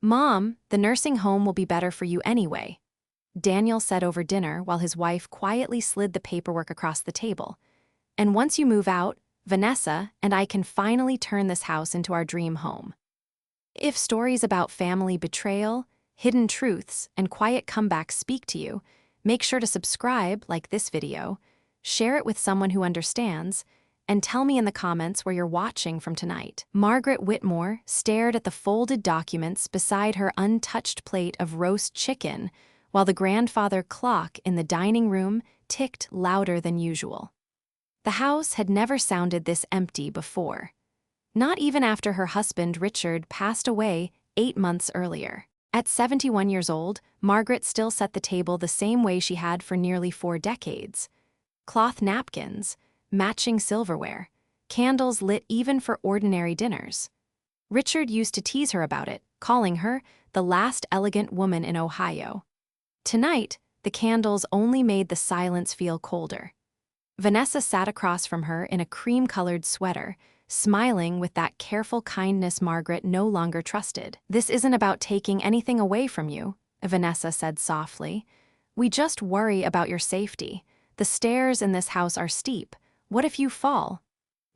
"Mom, the nursing home will be better for you anyway," Daniel said over dinner while his wife quietly slid the paperwork across the table. "And once you move out, Vanessa and I can finally turn this house into our dream home." If stories about family betrayal, hidden truths, and quiet comebacks speak to you, make sure to subscribe, like this video, share it with someone who understands, and tell me in the comments where you're watching from tonight. Margaret Whitmore stared at the folded documents beside her untouched plate of roast chicken while the grandfather clock in the dining room ticked louder than usual. The house had never sounded this empty before. Not even after her husband Richard passed away 8 months earlier. At 71 years old, Margaret still set the table the same way she had for nearly 4 decades. Cloth napkins, matching silverware, candles lit even for ordinary dinners. Richard used to tease her about it, calling her the last elegant woman in Ohio. Tonight, the candles only made the silence feel colder. Vanessa sat across from her in a cream-colored sweater, smiling with that careful kindness Margaret no longer trusted. "This isn't about taking anything away from you," Vanessa said softly. "We just worry about your safety. The stairs in this house are steep. What if you fall?"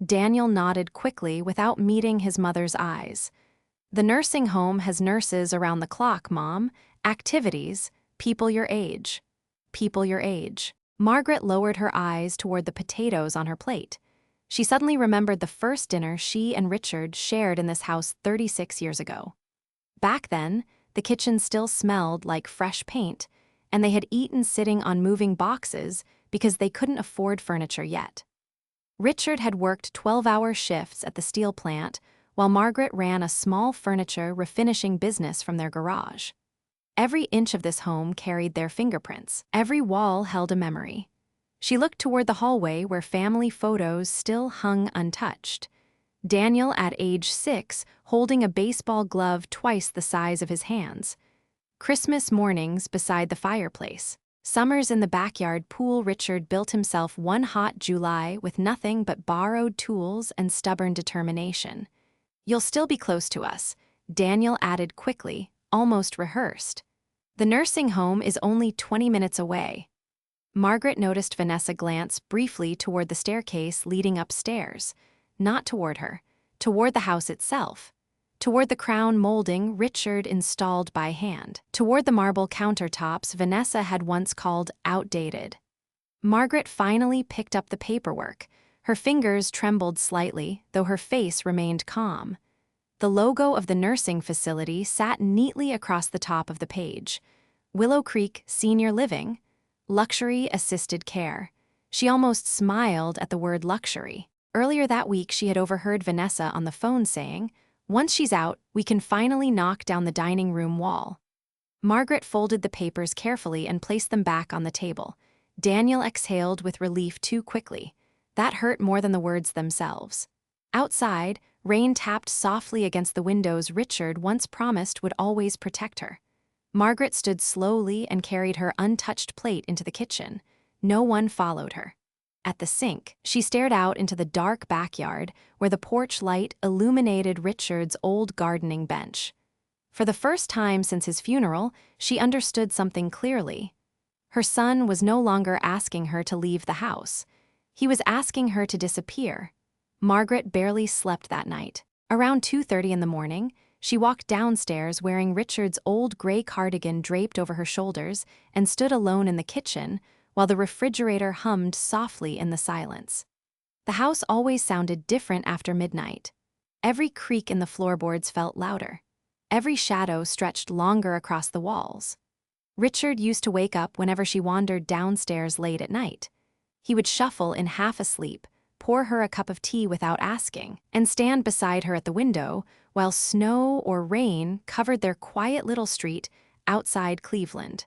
Daniel nodded quickly without meeting his mother's eyes. "The nursing home has nurses around the clock, Mom. Activities, people your age. People your age." Margaret lowered her eyes toward the potatoes on her plate. She suddenly remembered the first dinner she and Richard shared in this house 36 years ago. Back then, the kitchen still smelled like fresh paint, and they had eaten sitting on moving boxes because they couldn't afford furniture yet. Richard had worked 12-hour shifts at the steel plant, while Margaret ran a small furniture refinishing business from their garage. Every inch of this home carried their fingerprints. Every wall held a memory. She looked toward the hallway where family photos still hung untouched. Daniel at age 6 holding a baseball glove twice the size of his hands. Christmas mornings beside the fireplace. Summers in the backyard pool Richard built himself one hot July with nothing but borrowed tools and stubborn determination. "You'll still be close to us," Daniel added quickly, almost rehearsed. "The nursing home is only 20 minutes away." Margaret noticed Vanessa glance briefly toward the staircase leading upstairs, not toward her, toward the house itself, toward the crown molding Richard installed by hand, toward the marble countertops Vanessa had once called outdated. Margaret finally picked up the paperwork. Her fingers trembled slightly, though her face remained calm. The logo of the nursing facility sat neatly across the top of the page. Willow Creek Senior Living, Luxury Assisted Care. She almost smiled at the word luxury. Earlier that week, she had overheard Vanessa on the phone saying, "Once she's out, we can finally knock down the dining room wall." Margaret folded the papers carefully and placed them back on the table. Daniel exhaled with relief too quickly. That hurt more than the words themselves. Outside, rain tapped softly against the windows Richard once promised would always protect her. Margaret stood slowly and carried her untouched plate into the kitchen. No one followed her. At the sink, she stared out into the dark backyard where the porch light illuminated Richard's old gardening bench. For the first time since his funeral, she understood something clearly. Her son was no longer asking her to leave the house. He was asking her to disappear. Margaret barely slept that night. Around 2:30 in the morning, she walked downstairs wearing Richard's old gray cardigan draped over her shoulders and stood alone in the kitchen while the refrigerator hummed softly in the silence. The house always sounded different after midnight. Every creak in the floorboards felt louder. Every shadow stretched longer across the walls. Richard used to wake up whenever she wandered downstairs late at night. He would shuffle in half asleep, pour her a cup of tea without asking, and stand beside her at the window while snow or rain covered their quiet little street outside Cleveland.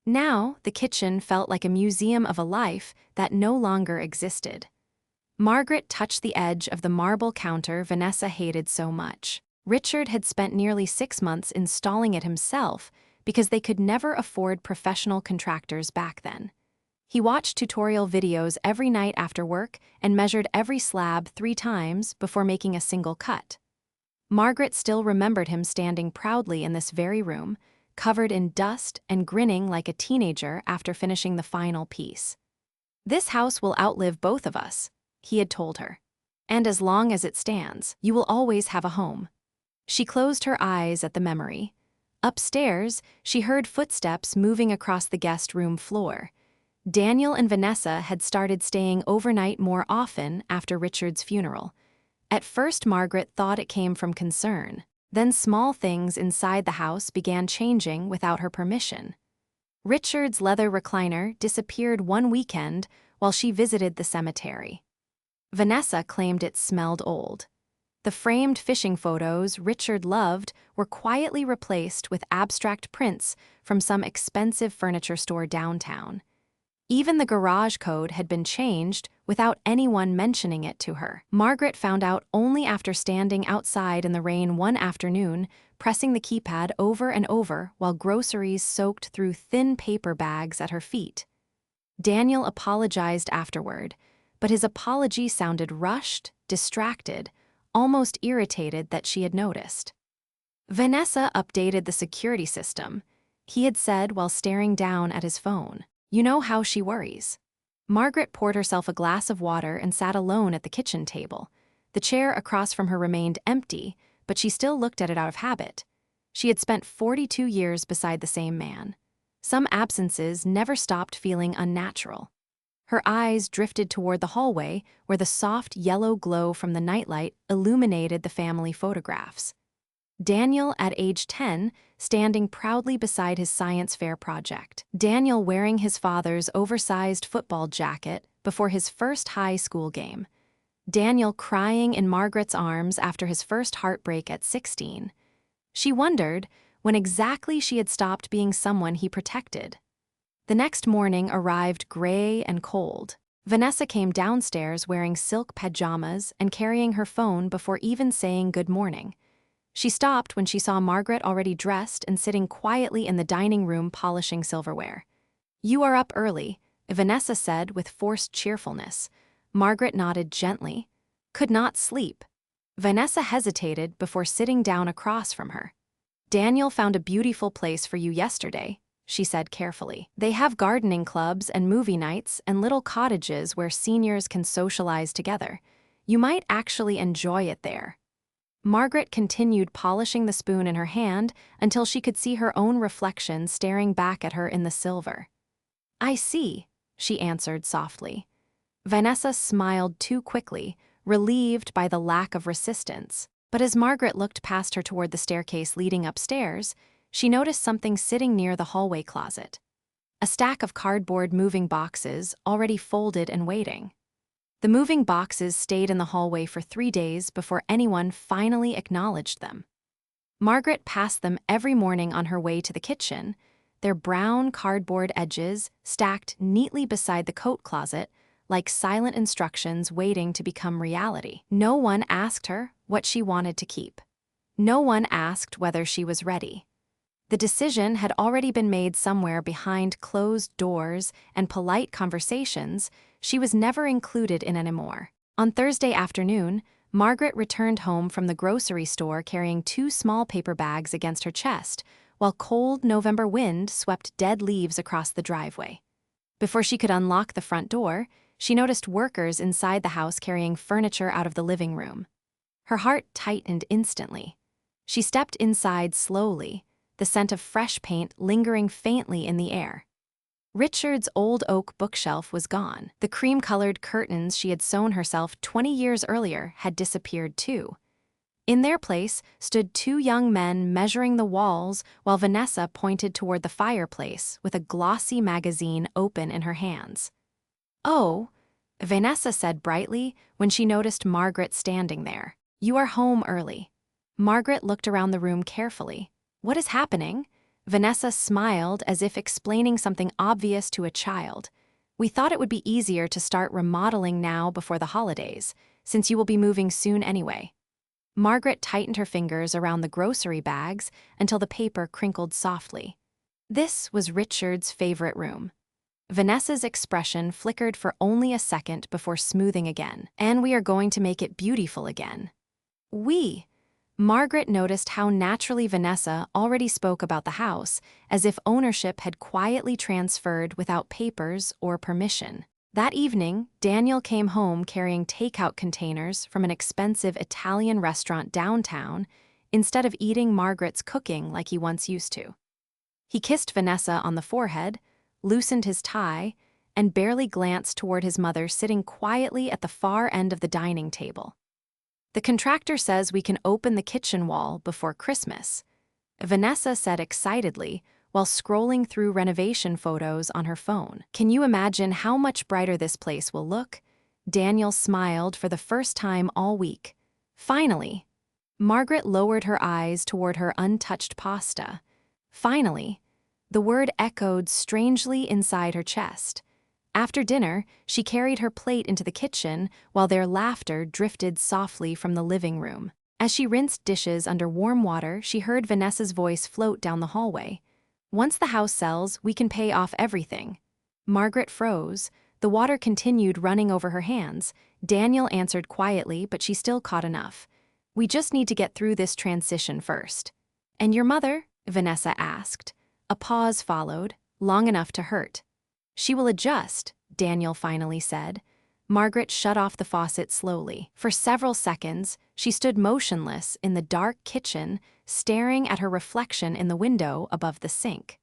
Now, the kitchen felt like a museum of a life that no longer existed. Margaret touched the edge of the marble counter Vanessa hated so much. Richard had spent nearly 6 months installing it himself because they could never afford professional contractors back then. He watched tutorial videos every night after work and measured every slab 3 times before making a single cut. Margaret still remembered him standing proudly in this very room, covered in dust and grinning like a teenager after finishing the final piece. "This house will outlive both of us," he had told her. "And as long as it stands, you will always have a home." She closed her eyes at the memory. Upstairs, she heard footsteps moving across the guest room floor. Daniel and Vanessa had started staying overnight more often after Richard's funeral. At first, Margaret thought it came from concern. Then small things inside the house began changing without her permission. Richard's leather recliner disappeared one weekend while she visited the cemetery. Vanessa claimed it smelled old. The framed fishing photos Richard loved were quietly replaced with abstract prints from some expensive furniture store downtown. Even the garage code had been changed without anyone mentioning it to her. Margaret found out only after standing outside in the rain one afternoon, pressing the keypad over and over while groceries soaked through thin paper bags at her feet. Daniel apologized afterward, but his apology sounded rushed, distracted, almost irritated that she had noticed. "Vanessa updated the security system," he had said while staring down at his phone. "You know how she worries." Margaret poured herself a glass of water and sat alone at the kitchen table. The chair across from her remained empty, but she still looked at it out of habit. She had spent 42 years beside the same man. Some absences never stopped feeling unnatural. Her eyes drifted toward the hallway where the soft yellow glow from the nightlight illuminated the family photographs. Daniel at age 10, standing proudly beside his science fair project. Daniel wearing his father's oversized football jacket before his first high school game. Daniel crying in Margaret's arms after his first heartbreak at 16. She wondered when exactly she had stopped being someone he protected. The next morning arrived gray and cold. Vanessa came downstairs wearing silk pajamas and carrying her phone before even saying good morning. She stopped when she saw Margaret already dressed and sitting quietly in the dining room polishing silverware. "You are up early," Vanessa said with forced cheerfulness. Margaret nodded gently. "Could not sleep." Vanessa hesitated before sitting down across from her. "Daniel found a beautiful place for you yesterday," she said carefully. "They have gardening clubs and movie nights and little cottages where seniors can socialize together. You might actually enjoy it there." Margaret continued polishing the spoon in her hand until she could see her own reflection staring back at her in the silver. "I see," she answered softly. Vanessa smiled too quickly, relieved by the lack of resistance. But as Margaret looked past her toward the staircase leading upstairs, she noticed something sitting near the hallway closet. A stack of cardboard moving boxes already folded and waiting. The moving boxes stayed in the hallway for 3 days before anyone finally acknowledged them. Margaret passed them every morning on her way to the kitchen, their brown cardboard edges stacked neatly beside the coat closet like silent instructions waiting to become reality. No one asked her what she wanted to keep. No one asked whether she was ready. The decision had already been made somewhere behind closed doors and polite conversations she was never included in anymore. On Thursday afternoon, Margaret returned home from the grocery store carrying 2 small paper bags against her chest, while cold November wind swept dead leaves across the driveway. Before she could unlock the front door, she noticed workers inside the house carrying furniture out of the living room. Her heart tightened instantly. She stepped inside slowly, the scent of fresh paint lingering faintly in the air. Richard's old oak bookshelf was gone. The cream-colored curtains she had sewn herself 20 years earlier had disappeared too. In their place stood 2 young men measuring the walls while Vanessa pointed toward the fireplace with a glossy magazine open in her hands. "Oh," Vanessa said brightly when she noticed Margaret standing there. "You are home early." Margaret looked around the room carefully. "What is happening?" Vanessa smiled as if explaining something obvious to a child. "We thought it would be easier to start remodeling now before the holidays, since you will be moving soon anyway." Margaret tightened her fingers around the grocery bags until the paper crinkled softly. This was Richard's favorite room. Vanessa's expression flickered for only a second before smoothing again. "And we are going to make it beautiful again." "We?" Margaret noticed how naturally Vanessa already spoke about the house, as if ownership had quietly transferred without papers or permission. That evening, Daniel came home carrying takeout containers from an expensive Italian restaurant downtown instead of eating Margaret's cooking like he once used to. He kissed Vanessa on the forehead, loosened his tie, and barely glanced toward his mother sitting quietly at the far end of the dining table. "The contractor says we can open the kitchen wall before Christmas," Vanessa said excitedly while scrolling through renovation photos on her phone. "Can you imagine how much brighter this place will look?" Daniel smiled for the first time all week. Finally, Margaret lowered her eyes toward her untouched pasta. Finally, the word echoed strangely inside her chest. After dinner, she carried her plate into the kitchen while their laughter drifted softly from the living room. As she rinsed dishes under warm water, she heard Vanessa's voice float down the hallway. "Once the house sells, we can pay off everything." Margaret froze. The water continued running over her hands. Daniel answered quietly, but she still caught enough. "We just need to get through this transition first." "And your mother?" Vanessa asked. A pause followed, long enough to hurt. "She will adjust," Daniel finally said. Margaret shut off the faucet slowly. For several seconds, she stood motionless in the dark kitchen, staring at her reflection in the window above the sink.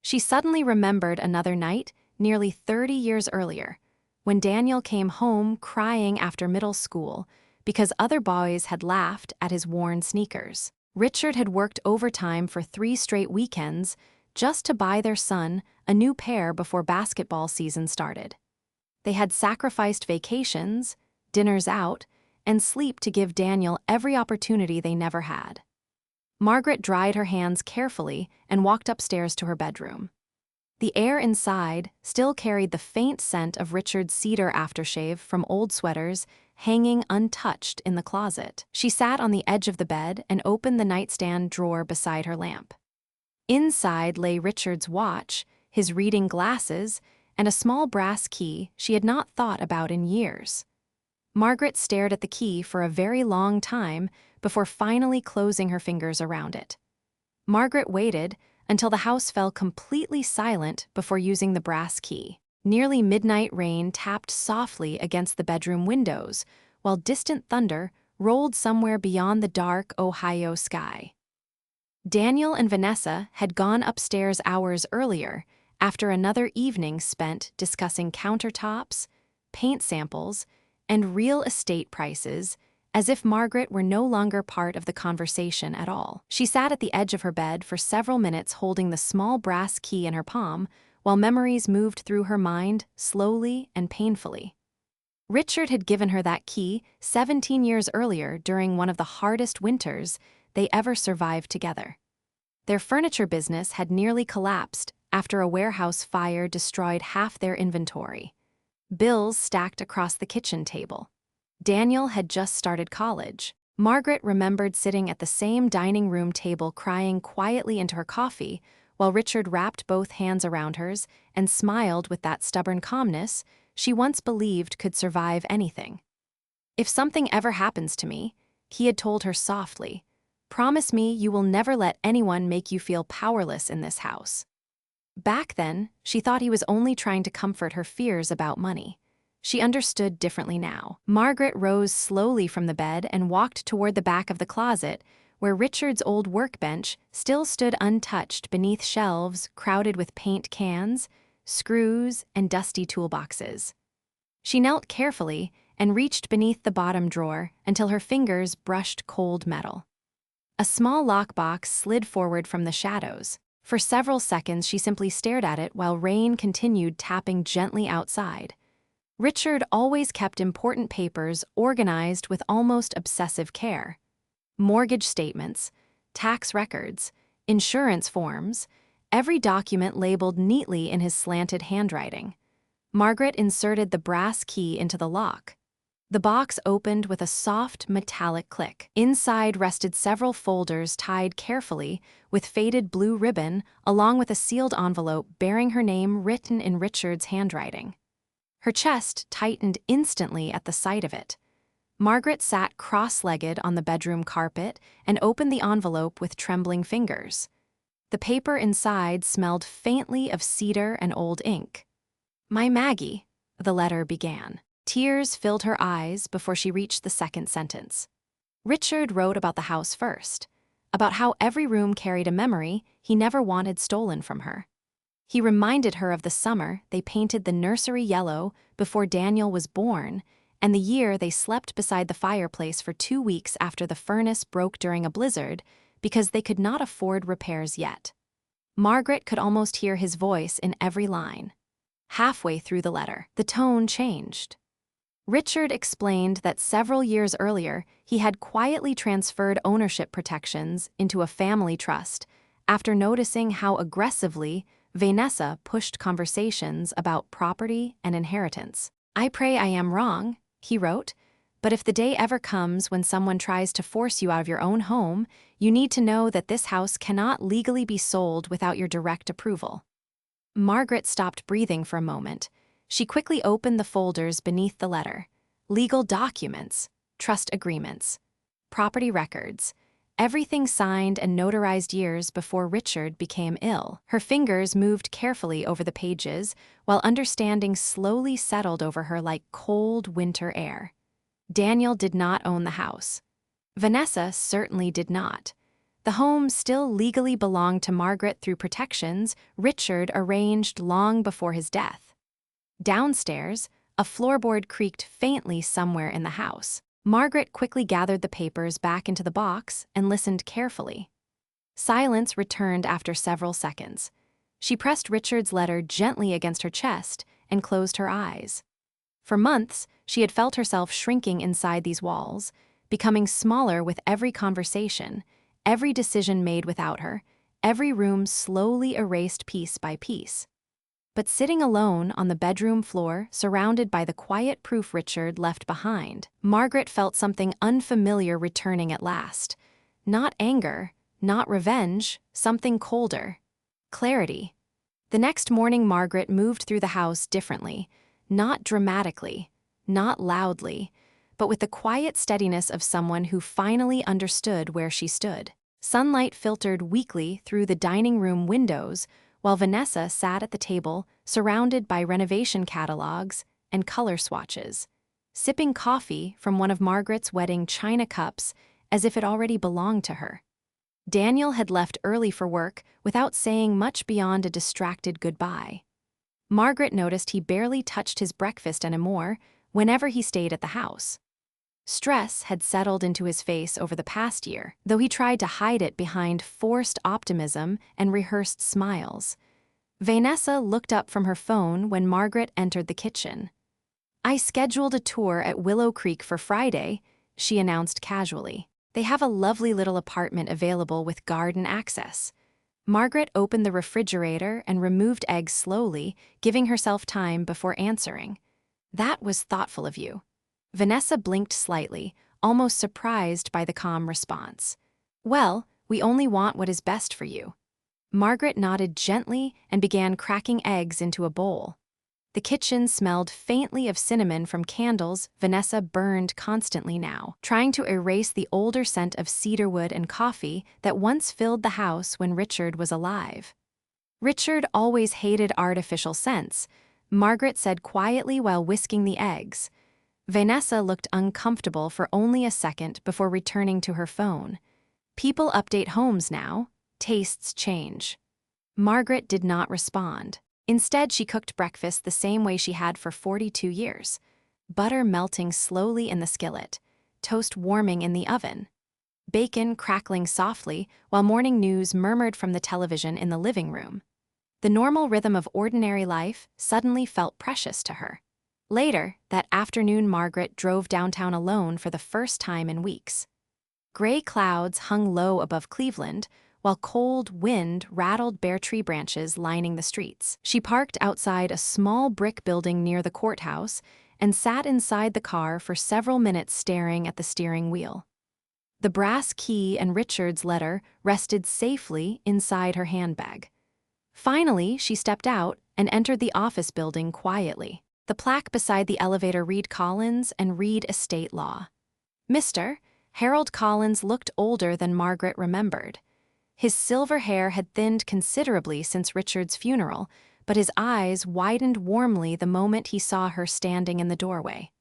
She suddenly remembered another night, nearly 30 years earlier, when Daniel came home crying after middle school because other boys had laughed at his worn sneakers. Richard had worked overtime for 3 straight weekends just to buy their son a new pair before basketball season started. They had sacrificed vacations, dinners out, and sleep to give Daniel every opportunity they never had. Margaret dried her hands carefully and walked upstairs to her bedroom. The air inside still carried the faint scent of Richard's cedar aftershave from old sweaters hanging untouched in the closet. She sat on the edge of the bed and opened the nightstand drawer beside her lamp. Inside lay Richard's watch, his reading glasses, and a small brass key she had not thought about in years. Margaret stared at the key for a very long time before finally closing her fingers around it. Margaret waited until the house fell completely silent before using the brass key. Nearly midnight rain tapped softly against the bedroom windows, while distant thunder rolled somewhere beyond the dark Ohio sky. Daniel and Vanessa had gone upstairs hours earlier after another evening spent discussing countertops, paint samples, and real estate prices, as if Margaret were no longer part of the conversation at all. She sat at the edge of her bed for several minutes holding the small brass key in her palm, while memories moved through her mind slowly and painfully. Richard had given her that key 17 years earlier during one of the hardest winters they ever survived together. Their furniture business had nearly collapsed after a warehouse fire destroyed half their inventory. Bills stacked across the kitchen table. Daniel had just started college. Margaret remembered sitting at the same dining room table crying quietly into her coffee while Richard wrapped both hands around hers and smiled with that stubborn calmness she once believed could survive anything. "If something ever happens to me," he had told her softly, "promise me you will never let anyone make you feel powerless in this house." Back then, she thought he was only trying to comfort her fears about money. She understood differently now. Margaret rose slowly from the bed and walked toward the back of the closet, where Richard's old workbench still stood untouched beneath shelves crowded with paint cans, screws, and dusty toolboxes. She knelt carefully and reached beneath the bottom drawer until her fingers brushed cold metal. A small lockbox slid forward from the shadows. For several seconds, she simply stared at it while rain continued tapping gently outside. Richard always kept important papers organized with almost obsessive care. Mortgage statements, tax records, insurance forms, every document labeled neatly in his slanted handwriting. Margaret inserted the brass key into the lock. The box opened with a soft, metallic click. Inside rested several folders tied carefully with faded blue ribbon, along with a sealed envelope bearing her name written in Richard's handwriting. Her chest tightened instantly at the sight of it. Margaret sat cross-legged on the bedroom carpet and opened the envelope with trembling fingers. The paper inside smelled faintly of cedar and old ink. "My Maggie," the letter began. Tears filled her eyes before she reached the second sentence. Richard wrote about the house first, about how every room carried a memory he never wanted stolen from her. He reminded her of the summer they painted the nursery yellow before Daniel was born, and the year they slept beside the fireplace for 2 weeks after the furnace broke during a blizzard because they could not afford repairs yet. Margaret could almost hear his voice in every line. Halfway through the letter, the tone changed. Richard explained that several years earlier he had quietly transferred ownership protections into a family trust after noticing how aggressively Vanessa pushed conversations about property and inheritance. "I pray I am wrong," he wrote, "but if the day ever comes when someone tries to force you out of your own home, you need to know that this house cannot legally be sold without your direct approval." Margaret stopped breathing for a moment. She quickly opened the folders beneath the letter. Legal documents, trust agreements, property records, everything signed and notarized years before Richard became ill. Her fingers moved carefully over the pages, while understanding slowly settled over her like cold winter air. Daniel did not own the house. Vanessa certainly did not. The home still legally belonged to Margaret through protections Richard arranged long before his death. Downstairs, a floorboard creaked faintly somewhere in the house. Margaret quickly gathered the papers back into the box and listened carefully. Silence returned after several seconds. She pressed Richard's letter gently against her chest and closed her eyes. For months, she had felt herself shrinking inside these walls, becoming smaller with every conversation, every decision made without her, every room slowly erased piece by piece. But sitting alone on the bedroom floor, surrounded by the quiet proof Richard left behind, Margaret felt something unfamiliar returning at last. Not anger, not revenge, something colder. Clarity. The next morning, Margaret moved through the house differently, not dramatically, not loudly, but with the quiet steadiness of someone who finally understood where she stood. Sunlight filtered weakly through the dining room windows, while Vanessa sat at the table, surrounded by renovation catalogs and color swatches, sipping coffee from one of Margaret's wedding china cups as if it already belonged to her. Daniel had left early for work without saying much beyond a distracted goodbye. Margaret noticed he barely touched his breakfast anymore whenever he stayed at the house. Stress had settled into his face over the past year, though he tried to hide it behind forced optimism and rehearsed smiles. Vanessa looked up from her phone when Margaret entered the kitchen. "I scheduled a tour at Willow Creek for Friday," she announced casually. "They have a lovely little apartment available with garden access." Margaret opened the refrigerator and removed eggs slowly, giving herself time before answering. "That was thoughtful of you." Vanessa blinked slightly, almost surprised by the calm response. "Well, we only want what is best for you." Margaret nodded gently and began cracking eggs into a bowl. The kitchen smelled faintly of cinnamon from candles Vanessa burned constantly now, trying to erase the older scent of cedarwood and coffee that once filled the house when Richard was alive. "Richard always hated artificial scents," Margaret said quietly while whisking the eggs. Vanessa looked uncomfortable for only a second before returning to her phone. "People update homes now. Tastes change." Margaret did not respond. Instead, she cooked breakfast the same way she had for 42 years. Butter melting slowly in the skillet, toast warming in the oven, bacon crackling softly while morning news murmured from the television in the living room. The normal rhythm of ordinary life suddenly felt precious to her. Later, that afternoon, Margaret drove downtown alone for the first time in weeks. Gray clouds hung low above Cleveland, while cold wind rattled bare tree branches lining the streets. She parked outside a small brick building near the courthouse and sat inside the car for several minutes staring at the steering wheel. The brass key and Richard's letter rested safely inside her handbag. Finally, she stepped out and entered the office building quietly. The plaque beside the elevator read Collins and Reed Estate Law. Mr. Harold Collins looked older than Margaret remembered. His silver hair had thinned considerably since Richard's funeral, but his eyes widened warmly the moment he saw her standing in the doorway.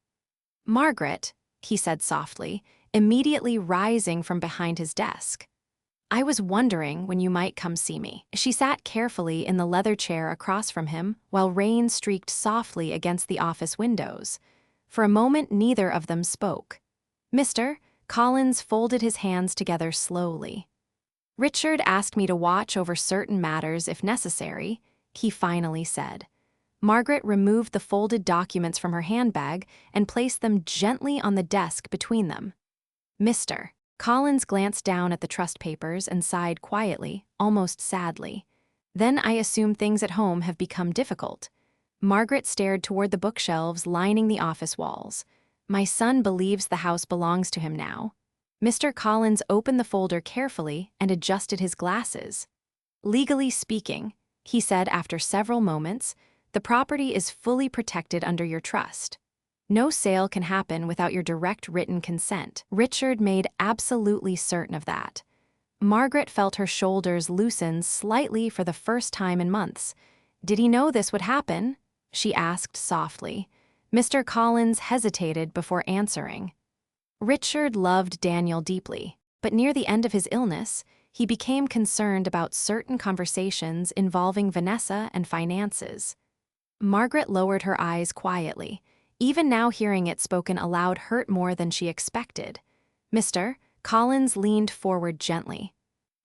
"Margaret," he said softly, immediately rising from behind his desk. "I was wondering when you might come see me." She sat carefully in the leather chair across from him while rain streaked softly against the office windows. For a moment neither of them spoke. Mr. Collins folded his hands together slowly. "Richard asked me to watch over certain matters if necessary," he finally said. Margaret removed the folded documents from her handbag and placed them gently on the desk between them. Mr. Collins glanced down at the trust papers and sighed quietly, almost sadly. "Then I assume things at home have become difficult." Margaret stared toward the bookshelves lining the office walls. "My son believes the house belongs to him now." Mr. Collins opened the folder carefully and adjusted his glasses. "Legally speaking," he said after several moments, "the property is fully protected under your trust. No sale can happen without your direct written consent." Richard made absolutely certain of that. Margaret felt her shoulders loosen slightly for the first time in months. "Did he know this would happen?" she asked softly. Mr. Collins hesitated before answering. Richard loved Daniel deeply, but near the end of his illness, he became concerned about certain conversations involving Vanessa and finances. Margaret lowered her eyes quietly. Even now hearing it spoken aloud hurt more than she expected. Mr. Collins leaned forward gently.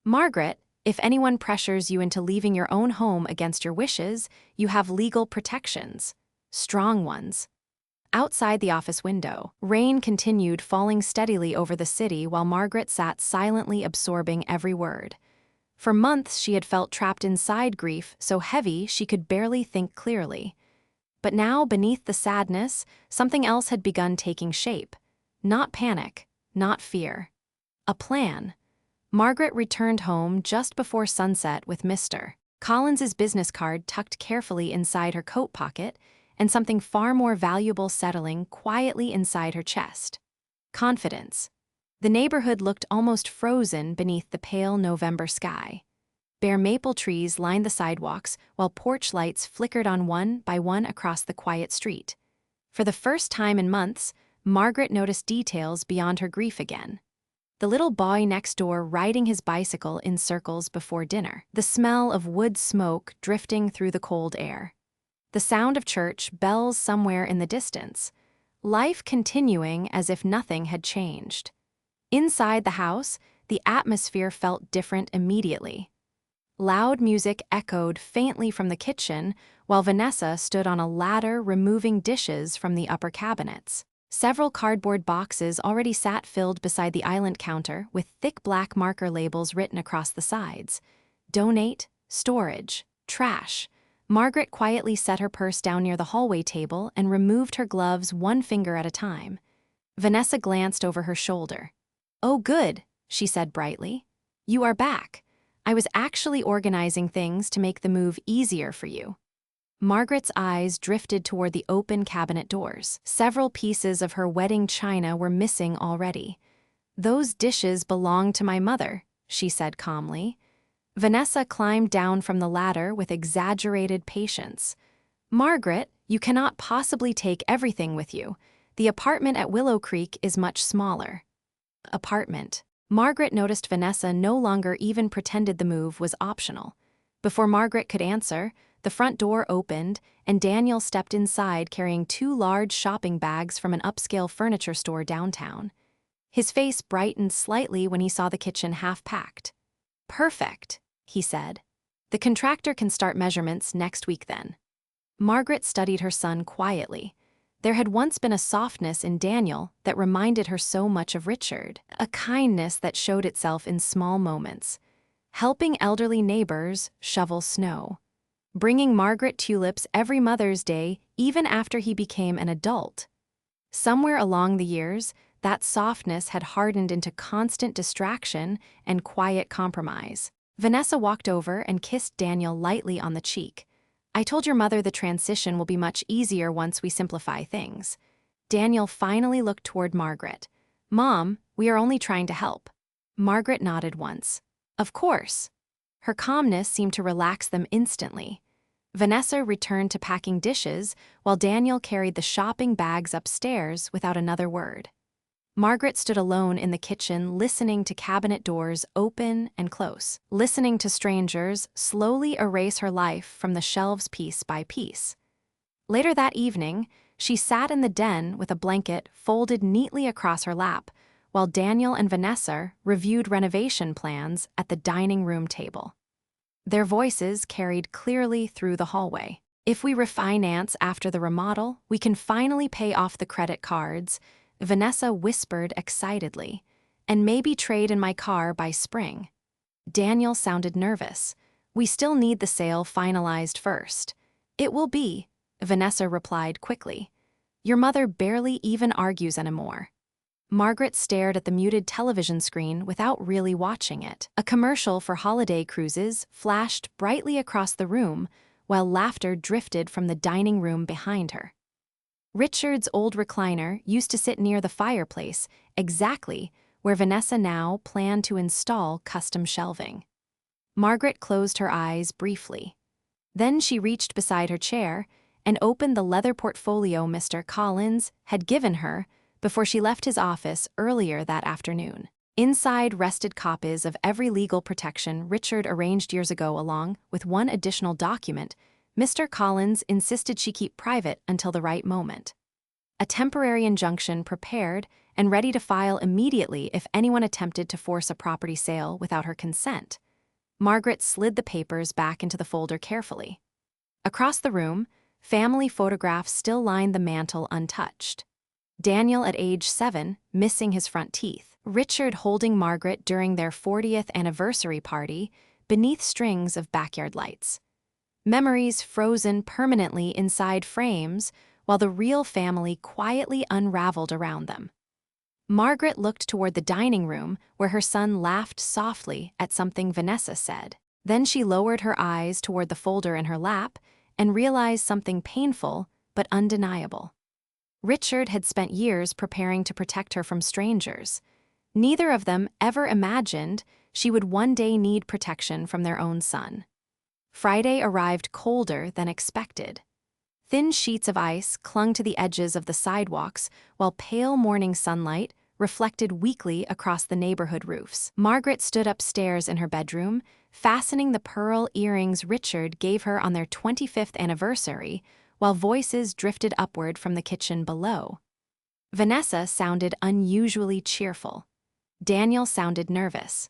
"Margaret, if anyone pressures you into leaving your own home against your wishes, you have legal protections. Strong ones." Outside the office window, rain continued falling steadily over the city while Margaret sat silently absorbing every word. For months she had felt trapped inside grief so heavy she could barely think clearly. But now, beneath the sadness, something else had begun taking shape. Not panic, not fear. A plan. Margaret returned home just before sunset with Mr. Collins's business card tucked carefully inside her coat pocket, and something far more valuable settling quietly inside her chest. Confidence. The neighborhood looked almost frozen beneath the pale November sky. Bare maple trees lined the sidewalks, while porch lights flickered on one by one across the quiet street. For the first time in months, Margaret noticed details beyond her grief again. The little boy next door riding his bicycle in circles before dinner. The smell of wood smoke drifting through the cold air. The sound of church bells somewhere in the distance. Life continuing as if nothing had changed. Inside the house, the atmosphere felt different immediately. Loud music echoed faintly from the kitchen, while Vanessa stood on a ladder removing dishes from the upper cabinets. Several cardboard boxes already sat filled beside the island counter with thick black marker labels written across the sides. Donate, storage, trash. Margaret quietly set her purse down near the hallway table and removed her gloves one finger at a time. Vanessa glanced over her shoulder. "Oh, good," she said brightly. "You are back. I was actually organizing things to make the move easier for you." Margaret's eyes drifted toward the open cabinet doors. Several pieces of her wedding china were missing already. "Those dishes belong to my mother," she said calmly. Vanessa climbed down from the ladder with exaggerated patience. "Margaret, you cannot possibly take everything with you. The apartment at Willow Creek is much smaller." Apartment. Margaret noticed Vanessa no longer even pretended the move was optional. Before Margaret could answer, the front door opened, and Daniel stepped inside carrying 2 large shopping bags from an upscale furniture store downtown. His face brightened slightly when he saw the kitchen half-packed. "Perfect," he said. "The contractor can start measurements next week then." Margaret studied her son quietly. There had once been a softness in Daniel that reminded her so much of Richard, a kindness that showed itself in small moments. Helping elderly neighbors shovel snow. Bringing Margaret tulips every Mother's Day, even after he became an adult. Somewhere along the years, that softness had hardened into constant distraction and quiet compromise. Vanessa walked over and kissed Daniel lightly on the cheek. "I told your mother the transition will be much easier once we simplify things." Daniel finally looked toward Margaret. "Mom, we are only trying to help." Margaret nodded once. "Of course." Her calmness seemed to relax them instantly. Vanessa returned to packing dishes, while Daniel carried the shopping bags upstairs without another word. Margaret stood alone in the kitchen, listening to cabinet doors open and close, listening to strangers slowly erase her life from the shelves piece by piece. Later that evening, she sat in the den with a blanket folded neatly across her lap, while Daniel and Vanessa reviewed renovation plans at the dining room table. Their voices carried clearly through the hallway. "If we refinance after the remodel, we can finally pay off the credit cards," Vanessa whispered excitedly, "and maybe trade in my car by spring." Daniel sounded nervous. "We still need the sale finalized first." "It will be," Vanessa replied quickly. "Your mother barely even argues anymore." Margaret stared at the muted television screen without really watching it. A commercial for holiday cruises flashed brightly across the room, while laughter drifted from the dining room behind her. Richard's old recliner used to sit near the fireplace, exactly where Vanessa now planned to install custom shelving. Margaret closed her eyes briefly. Then she reached beside her chair and opened the leather portfolio Mr. Collins had given her before she left his office earlier that afternoon. Inside rested copies of every legal protection Richard arranged years ago, along with one additional document Mr. Collins insisted she keep private until the right moment. A temporary injunction prepared and ready to file immediately if anyone attempted to force a property sale without her consent. Margaret slid the papers back into the folder carefully. Across the room, family photographs still lined the mantel untouched. Daniel at age 7, missing his front teeth. Richard holding Margaret during their 40th anniversary party beneath strings of backyard lights. Memories frozen permanently inside frames while the real family quietly unraveled around them. Margaret looked toward the dining room where her son laughed softly at something Vanessa said. Then she lowered her eyes toward the folder in her lap and realized something painful but undeniable. Richard had spent years preparing to protect her from strangers. Neither of them ever imagined she would one day need protection from their own son. Friday arrived colder than expected. Thin sheets of ice clung to the edges of the sidewalks, while pale morning sunlight reflected weakly across the neighborhood roofs. Margaret stood upstairs in her bedroom, fastening the pearl earrings Richard gave her on their 25th anniversary, while voices drifted upward from the kitchen below. Vanessa sounded unusually cheerful. Daniel sounded nervous.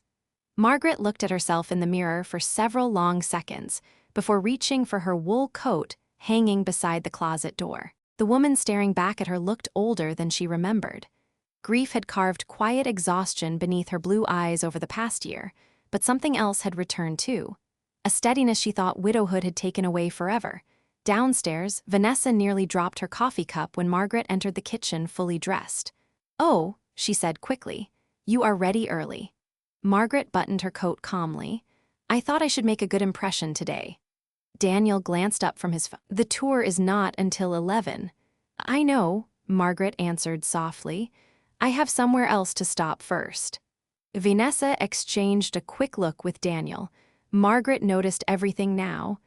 Margaret looked at herself in the mirror for several long seconds before reaching for her wool coat hanging beside the closet door. The woman staring back at her looked older than she remembered. Grief had carved quiet exhaustion beneath her blue eyes over the past year, but something else had returned too. A steadiness she thought widowhood had taken away forever. Downstairs, Vanessa nearly dropped her coffee cup when Margaret entered the kitchen fully dressed. "Oh," she said quickly, "you are ready early." Margaret buttoned her coat calmly. "I thought I should make a good impression today." Daniel glanced up from his phone. "The tour is not until 11. "I know," Margaret answered softly. "I have somewhere else to stop first." Vanessa exchanged a quick look with Daniel. Margaret noticed everything now.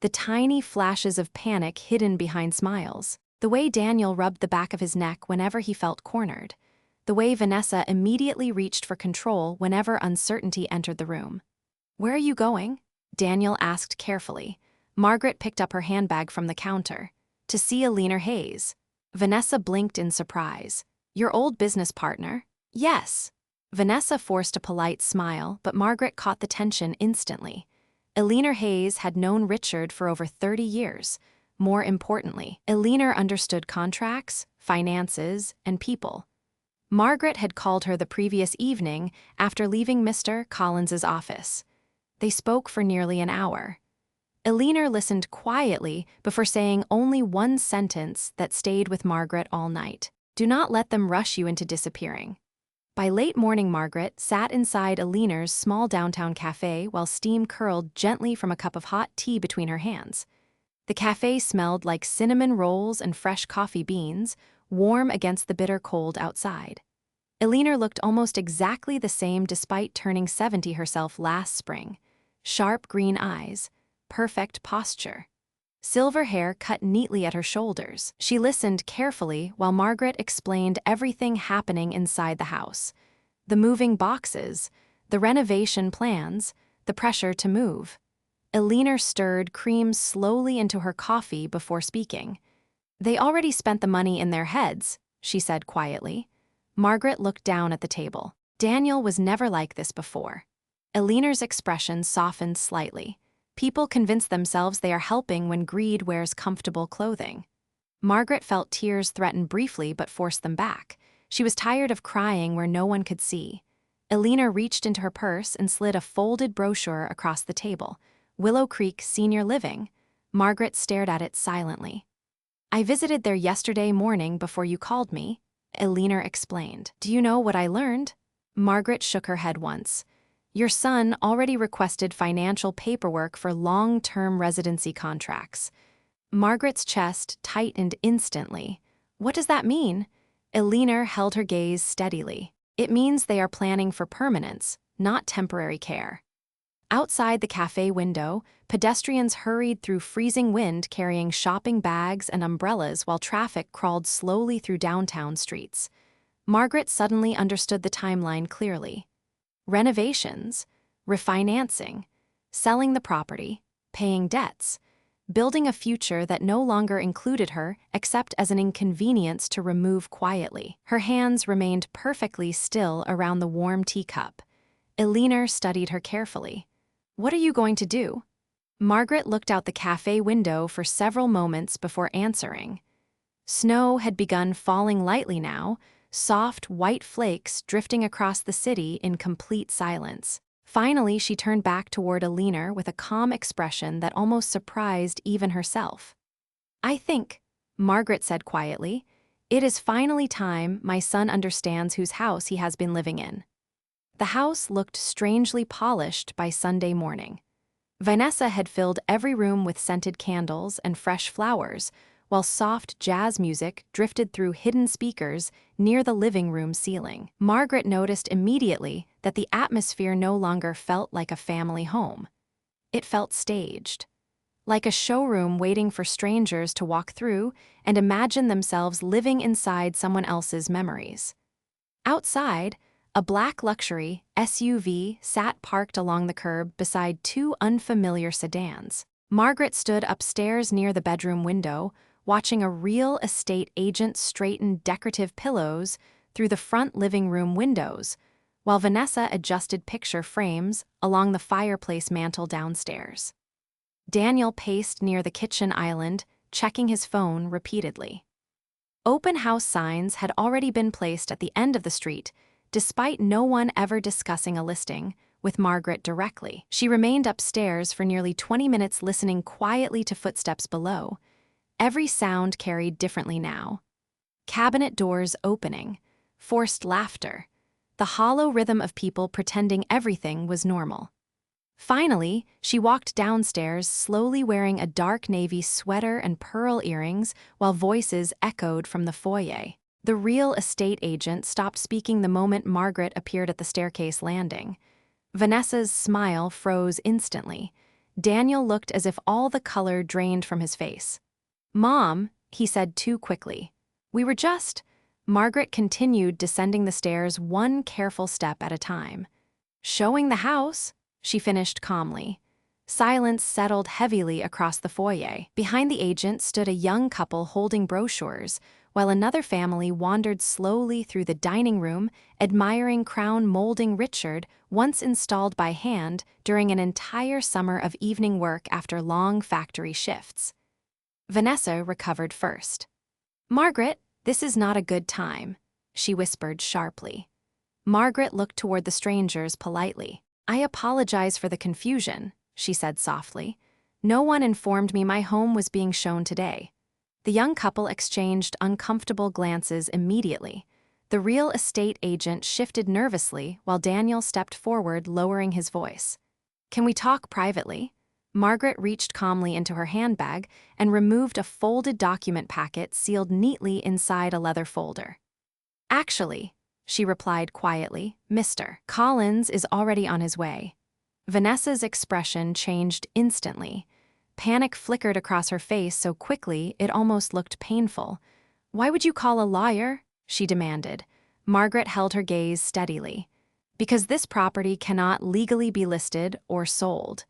The tiny flashes of panic hidden behind smiles. The way Daniel rubbed the back of his neck whenever he felt cornered. The way Vanessa immediately reached for control whenever uncertainty entered the room. "Where are you going?" Daniel asked carefully. Margaret picked up her handbag from the counter. "To see Alina Hayes." Vanessa blinked in surprise. "Your old business partner?" "Yes." Vanessa forced a polite smile, but Margaret caught the tension instantly. Alina Hayes had known Richard for over 30 years. More importantly, Alina understood contracts, finances, and people. Margaret had called her the previous evening after leaving Mr. Collins's office. They spoke for nearly an hour. Alina listened quietly before saying only one sentence that stayed with Margaret all night. "Do not let them rush you into disappearing." By late morning, Margaret sat inside Alina's small downtown cafe while steam curled gently from a cup of hot tea between her hands. The cafe smelled like cinnamon rolls and fresh coffee beans, warm against the bitter cold outside. Eleanor looked almost exactly the same despite turning 70 herself last spring. Sharp green eyes, perfect posture. Silver hair cut neatly at her shoulders. She listened carefully while Margaret explained everything happening inside the house. The moving boxes, the renovation plans, the pressure to move. Eleanor stirred cream slowly into her coffee before speaking. "They already spent the money in their heads," she said quietly. Margaret looked down at the table. Daniel was never like this before. Eleanor's expression softened slightly. People convince themselves they are helping when greed wears comfortable clothing. Margaret felt tears threaten briefly but forced them back. She was tired of crying where no one could see. Eleanor reached into her purse and slid a folded brochure across the table. Willow Creek Senior Living. Margaret stared at it silently. "I visited there yesterday morning before you called me," Eleanor explained. "Do you know what I learned?" Margaret shook her head once. "Your son already requested financial paperwork for long-term residency contracts." Margaret's chest tightened instantly. "What does that mean?" Eleanor held her gaze steadily. "It means they are planning for permanence, not temporary care." Outside the cafe window, pedestrians hurried through freezing wind carrying shopping bags and umbrellas while traffic crawled slowly through downtown streets. Margaret suddenly understood the timeline clearly. Renovations, refinancing, selling the property, paying debts, building a future that no longer included her except as an inconvenience to remove quietly. Her hands remained perfectly still around the warm teacup. Eleanor studied her carefully. "What are you going to do?" Margaret looked out the cafe window for several moments before answering. Snow had begun falling lightly now, soft white flakes drifting across the city in complete silence. Finally, she turned back toward Eleanor with a calm expression that almost surprised even herself. "I think," Margaret said quietly, "it is finally time my son understands whose house he has been living in." The house looked strangely polished by Sunday morning. Vanessa had filled every room with scented candles and fresh flowers, while soft jazz music drifted through hidden speakers near the living room ceiling. Margaret noticed immediately that the atmosphere no longer felt like a family home. It felt staged, like a showroom waiting for strangers to walk through and imagine themselves living inside someone else's memories. Outside, a black luxury SUV sat parked along the curb beside two unfamiliar sedans. Margaret stood upstairs near the bedroom window, watching a real estate agent straighten decorative pillows through the front living room windows, while Vanessa adjusted picture frames along the fireplace mantel downstairs. Daniel paced near the kitchen island, checking his phone repeatedly. Open house signs had already been placed at the end of the street, despite no one ever discussing a listing with Margaret directly. She remained upstairs for nearly 20 minutes listening quietly to footsteps below. Every sound carried differently now. Cabinet doors opening, forced laughter, the hollow rhythm of people pretending everything was normal. Finally, she walked downstairs, slowly wearing a dark navy sweater and pearl earrings while voices echoed from the foyer. The real estate agent stopped speaking the moment Margaret appeared at the staircase landing. Vanessa's smile froze instantly. Daniel looked as if all the color drained from his face. "Mom," he said too quickly. "We were just—" Margaret continued descending the stairs one careful step at a time. "Showing the house," she finished calmly. Silence settled heavily across the foyer. Behind the agent stood a young couple holding brochures, while another family wandered slowly through the dining room, admiring crown molding Richard, once installed by hand during an entire summer of evening work after long factory shifts. Vanessa recovered first. "Margaret, this is not a good time," she whispered sharply. Margaret looked toward the strangers politely. "I apologize for the confusion," she said softly. "No one informed me my home was being shown today." The young couple exchanged uncomfortable glances immediately. The real estate agent shifted nervously while Daniel stepped forward, lowering his voice. "Can we talk privately?" Margaret reached calmly into her handbag and removed a folded document packet sealed neatly inside a leather folder. "Actually," she replied quietly. Mr. Collins is already on his way. Vanessa's expression changed instantly. Panic flickered across her face so quickly it almost looked painful. Why would you call a lawyer? She demanded. Margaret held her gaze steadily. Because this property cannot legally be listed or sold.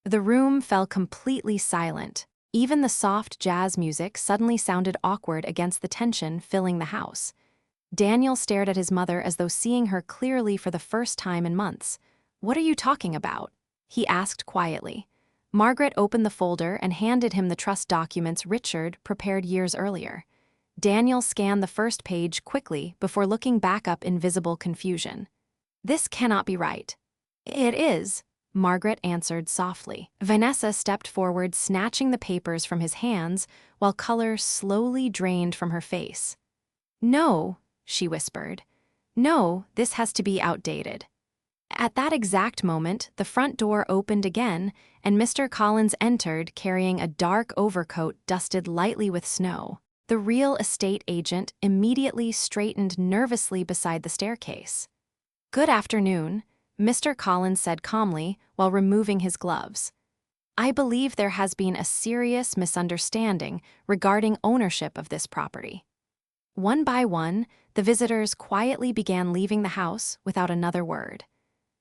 The room fell completely silent. Even the soft jazz music suddenly sounded awkward against the tension filling the house. Daniel stared at his mother as though seeing her clearly for the first time in months. What are you talking about? He asked quietly. Margaret opened the folder and handed him the trust documents Richard prepared years earlier. Daniel scanned the first page quickly before looking back up in visible confusion. This cannot be right. It is, Margaret answered softly. Vanessa stepped forward, snatching the papers from his hands while color slowly drained from her face. No, she whispered. No, this has to be outdated. At that exact moment, the front door opened again, and Mr. Collins entered carrying a dark overcoat dusted lightly with snow. The real estate agent immediately straightened nervously beside the staircase. Good afternoon, Mr. Collins said calmly while removing his gloves. I believe there has been a serious misunderstanding regarding ownership of this property. One by one, the visitors quietly began leaving the house without another word.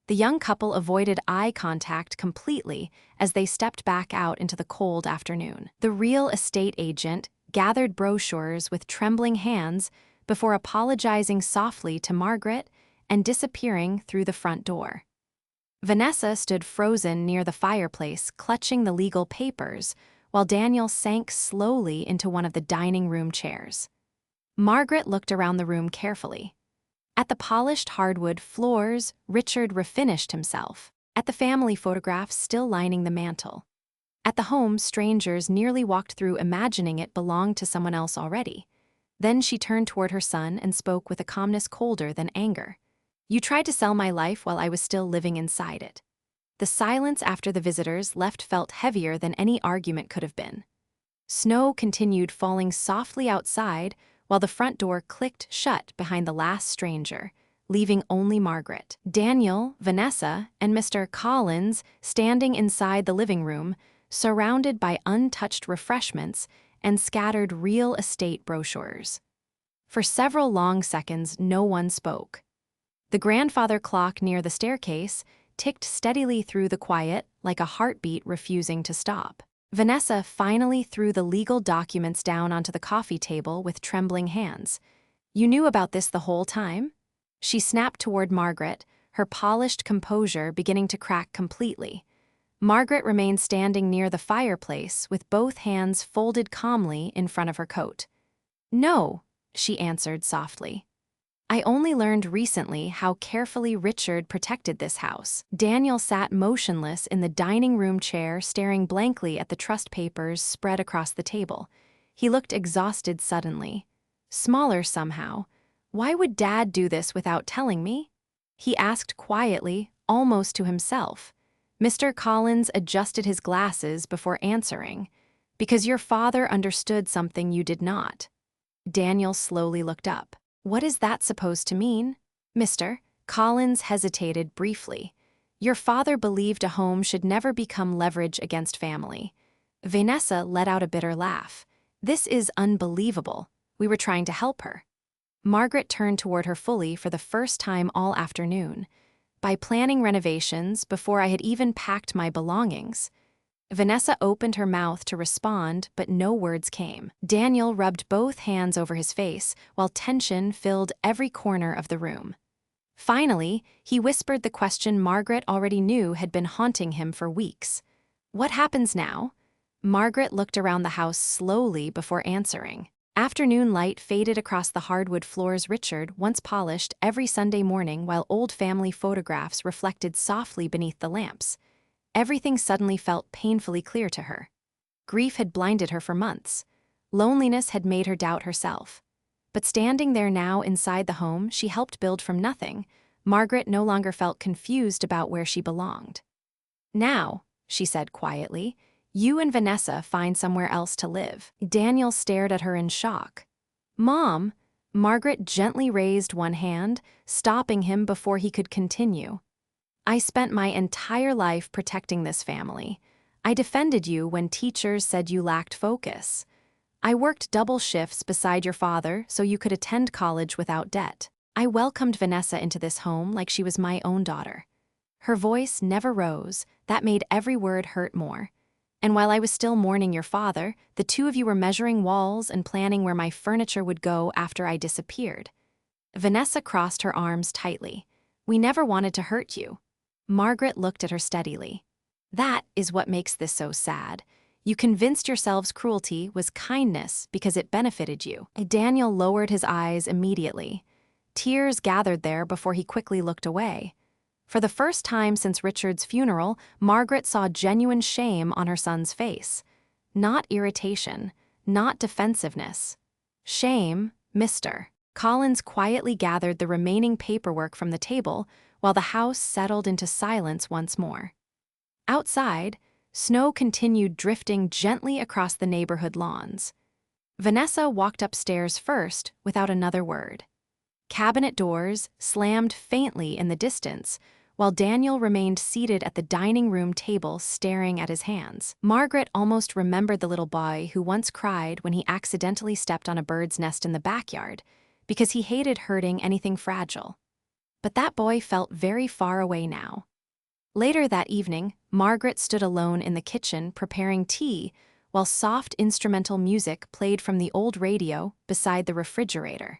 The young couple avoided eye contact completely as they stepped back out into the cold afternoon. The real estate agent gathered brochures with trembling hands before apologizing softly to Margaret and disappearing through the front door. Vanessa stood frozen near the fireplace, clutching the legal papers, while Daniel sank slowly into one of the dining room chairs. Margaret looked around the room carefully. At the polished hardwood floors, Richard refinished himself. At the family photographs still lining the mantel. At the home, strangers nearly walked through imagining it belonged to someone else already. Then she turned toward her son and spoke with a calmness colder than anger. You tried to sell my life while I was still living inside it. The silence after the visitors left felt heavier than any argument could have been. Snow continued falling softly outside while the front door clicked shut behind the last stranger, leaving only Margaret, Daniel, Vanessa, and Mr. Collins standing inside the living room, surrounded by untouched refreshments and scattered real estate brochures. For several long seconds, no one spoke. The grandfather clock near the staircase ticked steadily through the quiet like a heartbeat refusing to stop. Vanessa finally threw the legal documents down onto the coffee table with trembling hands. You knew about this the whole time? She snapped toward Margaret, her polished composure beginning to crack completely. Margaret remained standing near the fireplace with both hands folded calmly in front of her coat. No, she answered softly. I only learned recently how carefully Richard protected this house. Daniel sat motionless in the dining room chair, staring blankly at the trust papers spread across the table. He looked exhausted suddenly. Smaller somehow. Why would Dad do this without telling me? He asked quietly, almost to himself. Mr. Collins adjusted his glasses before answering. Because your father understood something you did not. Daniel slowly looked up. What is that supposed to mean? Mr. Collins hesitated briefly. Your father believed a home should never become leverage against family. Vanessa let out a bitter laugh. This is unbelievable. We were trying to help her. Margaret turned toward her fully for the first time all afternoon. By planning renovations before I had even packed my belongings. Vanessa opened her mouth to respond, but no words came. Daniel rubbed both hands over his face while tension filled every corner of the room. Finally, he whispered the question Margaret already knew had been haunting him for weeks. What happens now? Margaret looked around the house slowly before answering. Afternoon light faded across the hardwood floors Richard once polished every Sunday morning while old family photographs reflected softly beneath the lamps. Everything suddenly felt painfully clear to her. Grief had blinded her for months. Loneliness had made her doubt herself. But standing there now inside the home she helped build from nothing, Margaret no longer felt confused about where she belonged. Now, she said quietly, you and Vanessa find somewhere else to live. Daniel stared at her in shock. Mom, Margaret gently raised one hand, stopping him before he could continue. I spent my entire life protecting this family. I defended you when teachers said you lacked focus. I worked double shifts beside your father so you could attend college without debt. I welcomed Vanessa into this home like she was my own daughter. Her voice never rose. That made every word hurt more. And while I was still mourning your father, the two of you were measuring walls and planning where my furniture would go after I disappeared. Vanessa crossed her arms tightly. We never wanted to hurt you. Margaret looked at her steadily. That is what makes this so sad. You convinced yourselves cruelty was kindness because it benefited you. Daniel lowered his eyes immediately. Tears gathered there before he quickly looked away. For the first time since Richard's funeral, Margaret saw genuine shame on her son's face. Not irritation, not defensiveness. Shame, Mr. Collins quietly gathered the remaining paperwork from the table while the house settled into silence once more. Outside, snow continued drifting gently across the neighborhood lawns. Vanessa walked upstairs first without another word. Cabinet doors slammed faintly in the distance, while Daniel remained seated at the dining room table staring at his hands. Margaret almost remembered the little boy who once cried when he accidentally stepped on a bird's nest in the backyard because he hated hurting anything fragile. But that boy felt very far away now. Later that evening, Margaret stood alone in the kitchen preparing tea while soft instrumental music played from the old radio beside the refrigerator.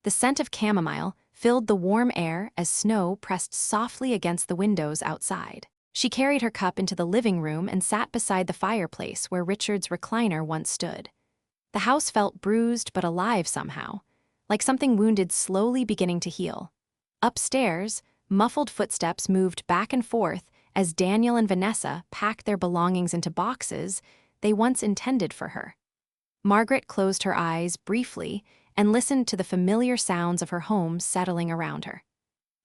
The scent of chamomile filled the warm air as snow pressed softly against the windows outside. She carried her cup into the living room and sat beside the fireplace where Richard's recliner once stood. The house felt bruised but alive somehow, like something wounded slowly beginning to heal. Upstairs, muffled footsteps moved back and forth as Daniel and Vanessa packed their belongings into boxes they once intended for her. Margaret closed her eyes briefly and listened to the familiar sounds of her home settling around her.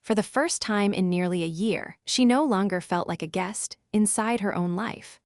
For the first time in nearly a year, she no longer felt like a guest inside her own life.